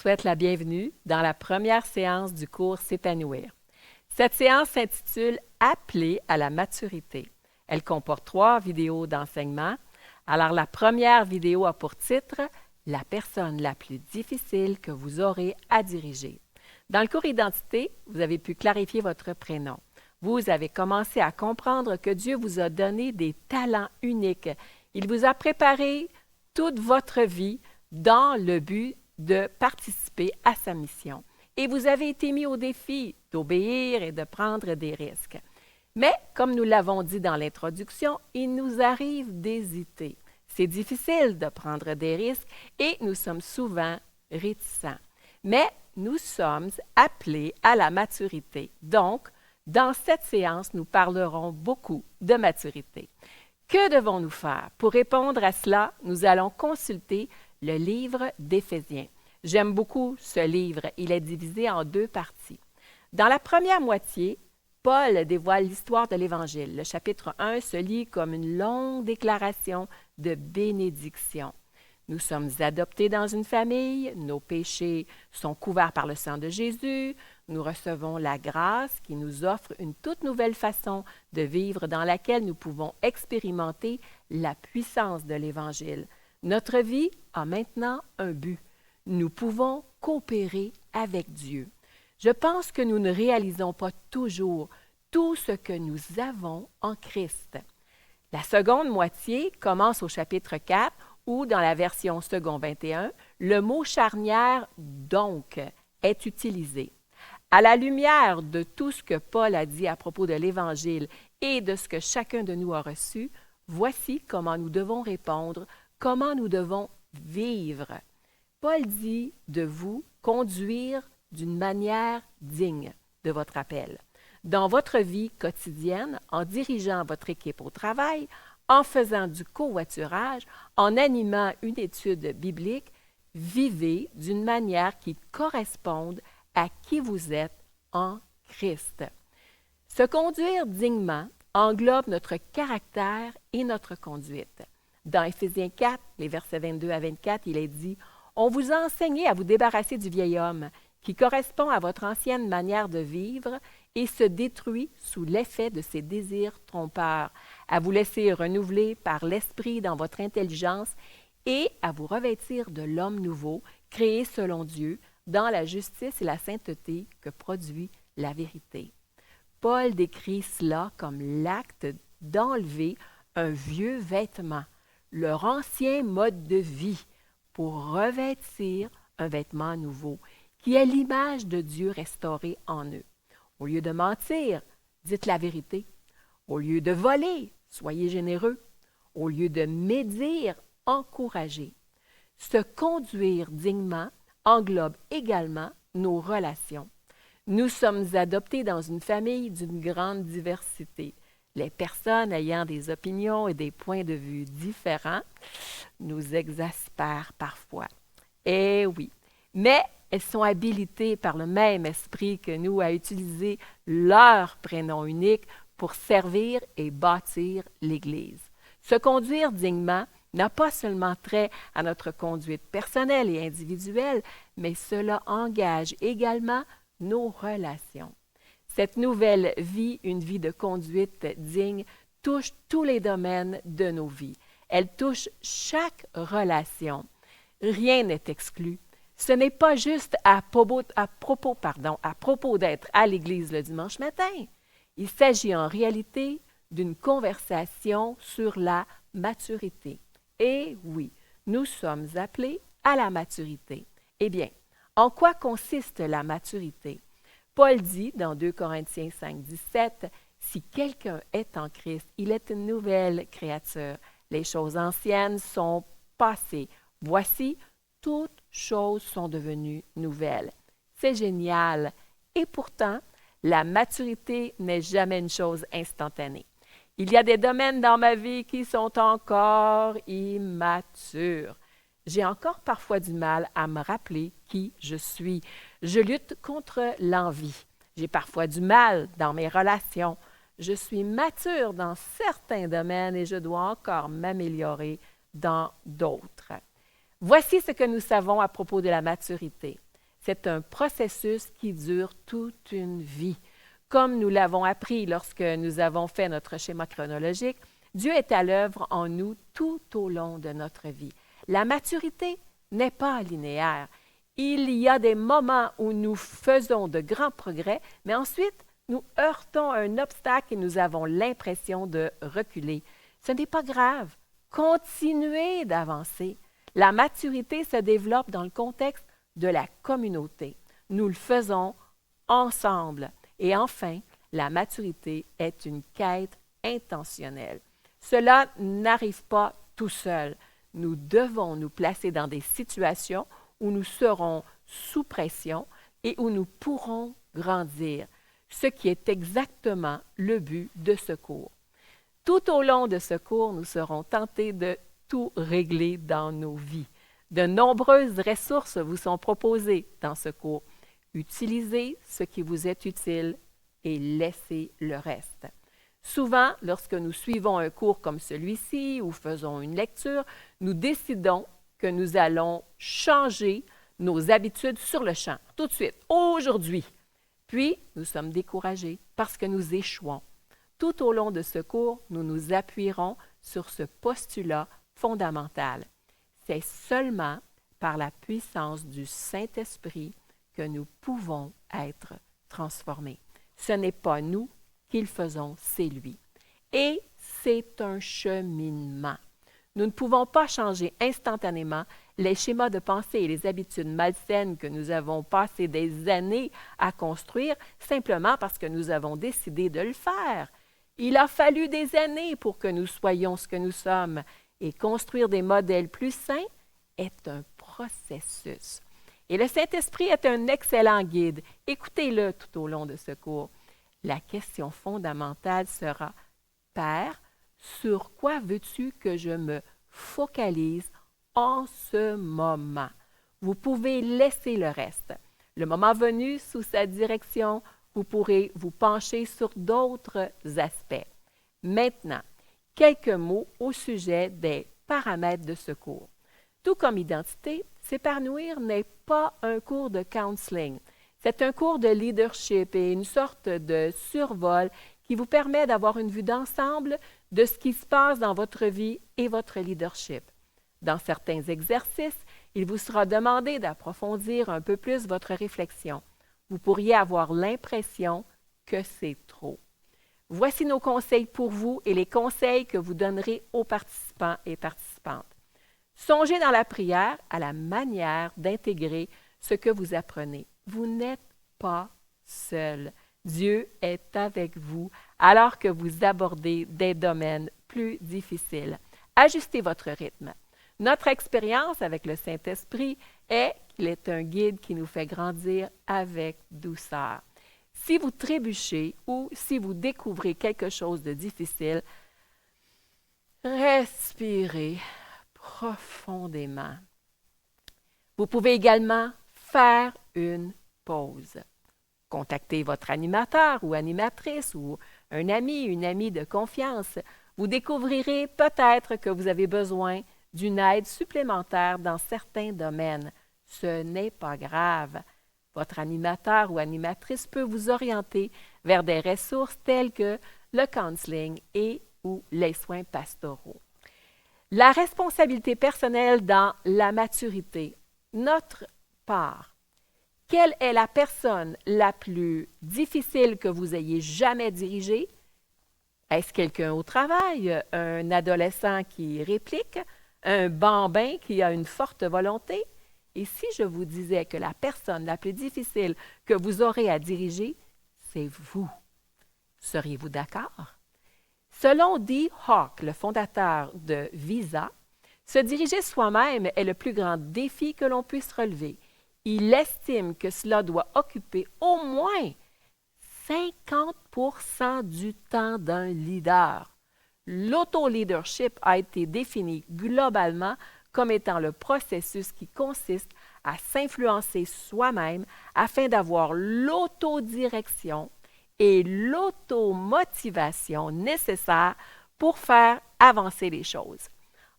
souhaite la bienvenue dans la première séance du cours S'épanouir. Cette séance s'intitule « Appelé à la maturité ». Elle comporte 3 vidéos d'enseignement. Alors, la première vidéo a pour titre « La personne la plus difficile que vous aurez à diriger ». Dans le cours Identité, vous avez pu clarifier votre prénom. Vous avez commencé à comprendre que Dieu vous a donné des talents uniques. Il vous a préparé toute votre vie dans le but de participer à sa mission. Et vous avez été mis au défi d'obéir et de prendre des risques. Mais, comme nous l'avons dit dans l'introduction, il nous arrive d'hésiter. C'est difficile de prendre des risques et nous sommes souvent réticents. Mais nous sommes appelés à la maturité. Donc, dans cette séance, nous parlerons beaucoup de maturité. Que devons-nous faire? Pour répondre à cela, nous allons consulter le livre d'Éphésiens. J'aime beaucoup ce livre. Il est divisé en 2 parties. Dans la première moitié, Paul dévoile l'histoire de l'Évangile. Le chapitre 1 se lit comme une longue déclaration de bénédiction. Nous sommes adoptés dans une famille, nos péchés sont couverts par le sang de Jésus, nous recevons la grâce qui nous offre une toute nouvelle façon de vivre dans laquelle nous pouvons expérimenter la puissance de l'Évangile. Notre vie a maintenant un but. Nous pouvons coopérer avec Dieu. Je pense que nous ne réalisons pas toujours tout ce que nous avons en Christ. La seconde moitié commence au chapitre 4 où, dans la version second 21, le mot charnière « donc » est utilisé. À la lumière de tout ce que Paul a dit à propos de l'Évangile et de ce que chacun de nous a reçu, voici comment nous devons répondre, comment nous devons vivre. Paul dit de vous conduire d'une manière digne de votre appel. Dans votre vie quotidienne, en dirigeant votre équipe au travail, en faisant du covoiturage, en animant une étude biblique, vivez d'une manière qui corresponde à qui vous êtes en Christ. Se conduire dignement englobe notre caractère et notre conduite. Dans Éphésiens 4, les versets 22 à 24, il est dit « On vous a enseigné à vous débarrasser du vieil homme qui correspond à votre ancienne manière de vivre et se détruit sous l'effet de ses désirs trompeurs, à vous laisser renouveler par l'Esprit dans votre intelligence et à vous revêtir de l'homme nouveau, créé selon Dieu, dans la justice et la sainteté que produit la vérité. » Paul décrit cela comme l'acte d'enlever un vieux vêtement, leur ancien mode de vie, pour revêtir un vêtement nouveau, qui est l'image de Dieu restaurée en eux. Au lieu de mentir, dites la vérité. Au lieu de voler, soyez généreux. Au lieu de médire, encouragez. Se conduire dignement englobe également nos relations. Nous sommes adoptés dans une famille d'une grande diversité. Les personnes ayant des opinions et des points de vue différents nous exaspèrent parfois. Eh oui, mais elles sont habilitées par le même esprit que nous à utiliser leur prénom unique pour servir et bâtir l'Église. Se conduire dignement n'a pas seulement trait à notre conduite personnelle et individuelle, mais cela engage également nos relations. Cette nouvelle vie, une vie de conduite digne, touche tous les domaines de nos vies. Elle touche chaque relation. Rien n'est exclu. Ce n'est pas juste à propos d'être à l'Église le dimanche matin. Il s'agit en réalité d'une conversation sur la maturité. Et oui, nous sommes appelés à la maturité. Eh bien, en quoi consiste la maturité? Paul dit dans 2 Corinthiens 5, 17, « Si quelqu'un est en Christ, il est une nouvelle créature. Les choses anciennes sont passées. Voici, toutes choses sont devenues nouvelles. » C'est génial. Et pourtant, la maturité n'est jamais une chose instantanée. Il y a des domaines dans ma vie qui sont encore immatures. J'ai encore parfois du mal à me rappeler qui je suis. Je lutte contre l'envie. J'ai parfois du mal dans mes relations. Je suis mature dans certains domaines et je dois encore m'améliorer dans d'autres. Voici ce que nous savons à propos de la maturité. C'est un processus qui dure toute une vie. Comme nous l'avons appris lorsque nous avons fait notre schéma chronologique, Dieu est à l'œuvre en nous tout au long de notre vie. La maturité n'est pas linéaire. Il y a des moments où nous faisons de grands progrès, mais ensuite, nous heurtons un obstacle et nous avons l'impression de reculer. Ce n'est pas grave. Continuez d'avancer. La maturité se développe dans le contexte de la communauté. Nous le faisons ensemble. Et enfin, la maturité est une quête intentionnelle. Cela n'arrive pas tout seul. Nous devons nous placer dans des situations où nous serons sous pression et où nous pourrons grandir, ce qui est exactement le but de ce cours. Tout au long de ce cours, nous serons tentés de tout régler dans nos vies. De nombreuses ressources vous sont proposées dans ce cours. Utilisez ce qui vous est utile et laissez le reste. Souvent, lorsque nous suivons un cours comme celui-ci ou faisons une lecture, nous décidons que nous allons changer nos habitudes sur le champ, tout de suite, aujourd'hui. Puis, nous sommes découragés parce que nous échouons. Tout au long de ce cours, nous nous appuierons sur ce postulat fondamental. C'est seulement par la puissance du Saint-Esprit que nous pouvons être transformés. Ce n'est pas nous qui le faisons, c'est lui. Et c'est un cheminement. Nous ne pouvons pas changer instantanément les schémas de pensée et les habitudes malsaines que nous avons passé des années à construire simplement parce que nous avons décidé de le faire. Il a fallu des années pour que nous soyons ce que nous sommes et construire des modèles plus sains est un processus. Et le Saint-Esprit est un excellent guide. Écoutez-le tout au long de ce cours. La question fondamentale sera « Père, sur quoi veux-tu que je me focalise en ce moment? » Vous pouvez laisser le reste. Le moment venu, sous sa direction, vous pourrez vous pencher sur d'autres aspects. Maintenant, quelques mots au sujet des paramètres de ce cours. Tout comme identité, s'épanouir n'est pas un cours de counseling. C'est un cours de leadership et une sorte de survol qui vous permet d'avoir une vue d'ensemble de ce qui se passe dans votre vie et votre leadership. Dans certains exercices, il vous sera demandé d'approfondir un peu plus votre réflexion. Vous pourriez avoir l'impression que c'est trop. Voici nos conseils pour vous et les conseils que vous donnerez aux participants et participantes. Songez dans la prière à la manière d'intégrer ce que vous apprenez. Vous n'êtes pas seul. Dieu est avec vous alors que vous abordez des domaines plus difficiles. Ajustez votre rythme. Notre expérience avec le Saint-Esprit est qu'il est un guide qui nous fait grandir avec douceur. Si vous trébuchez ou si vous découvrez quelque chose de difficile, respirez profondément. Vous pouvez également faire une pause. Contactez votre animateur ou animatrice ou un ami, une amie de confiance. Vous découvrirez peut-être que vous avez besoin d'une aide supplémentaire dans certains domaines. Ce n'est pas grave. Votre animateur ou animatrice peut vous orienter vers des ressources telles que le counseling et ou les soins pastoraux. La responsabilité personnelle dans la maturité. Notre part. Quelle est la personne la plus difficile que vous ayez jamais dirigée? Est-ce quelqu'un au travail, un adolescent qui réplique, un bambin qui a une forte volonté? Et si je vous disais que la personne la plus difficile que vous aurez à diriger, c'est vous, seriez-vous d'accord? Selon Dee Hock, le fondateur de Visa, se diriger soi-même est le plus grand défi que l'on puisse relever. Il estime que cela doit occuper au moins 50% du temps d'un leader. L'auto-leadership a été défini globalement comme étant le processus qui consiste à s'influencer soi-même afin d'avoir l'autodirection et l'automotivation nécessaires pour faire avancer les choses.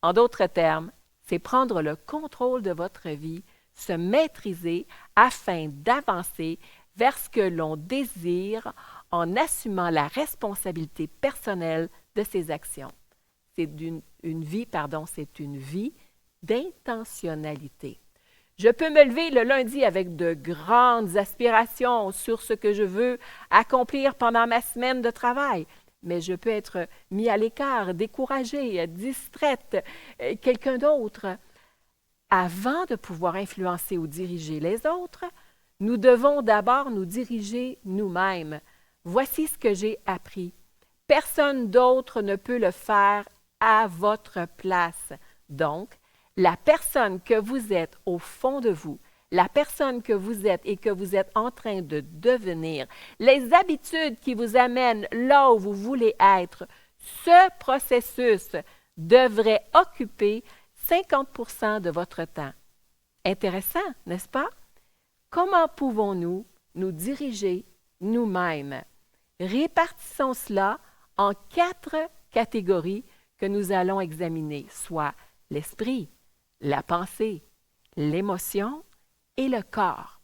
En d'autres termes, c'est prendre le contrôle de votre vie se maîtriser afin d'avancer vers ce que l'on désire en assumant la responsabilité personnelle de ses actions. C'est une vie d'intentionnalité. Je peux me lever le lundi avec de grandes aspirations sur ce que je veux accomplir pendant ma semaine de travail, mais je peux être mis à l'écart, découragé, distraite, quelqu'un d'autre. Avant de pouvoir influencer ou diriger les autres, nous devons d'abord nous diriger nous-mêmes. Voici ce que j'ai appris. Personne d'autre ne peut le faire à votre place. Donc, la personne que vous êtes au fond de vous, la personne que vous êtes et que vous êtes en train de devenir, les habitudes qui vous amènent là où vous voulez être, ce processus devrait occuper 50% de votre temps. Intéressant, n'est-ce pas? Comment pouvons-nous nous diriger nous-mêmes? Répartissons cela en 4 catégories que nous allons examiner, soit l'esprit, la pensée, l'émotion et le corps.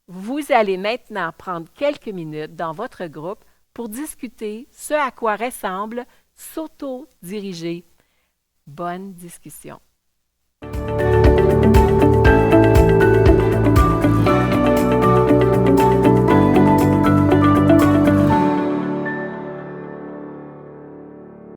Vous allez maintenant prendre quelques minutes dans votre groupe pour discuter ce à quoi ressemble s'auto-diriger. Bonne discussion.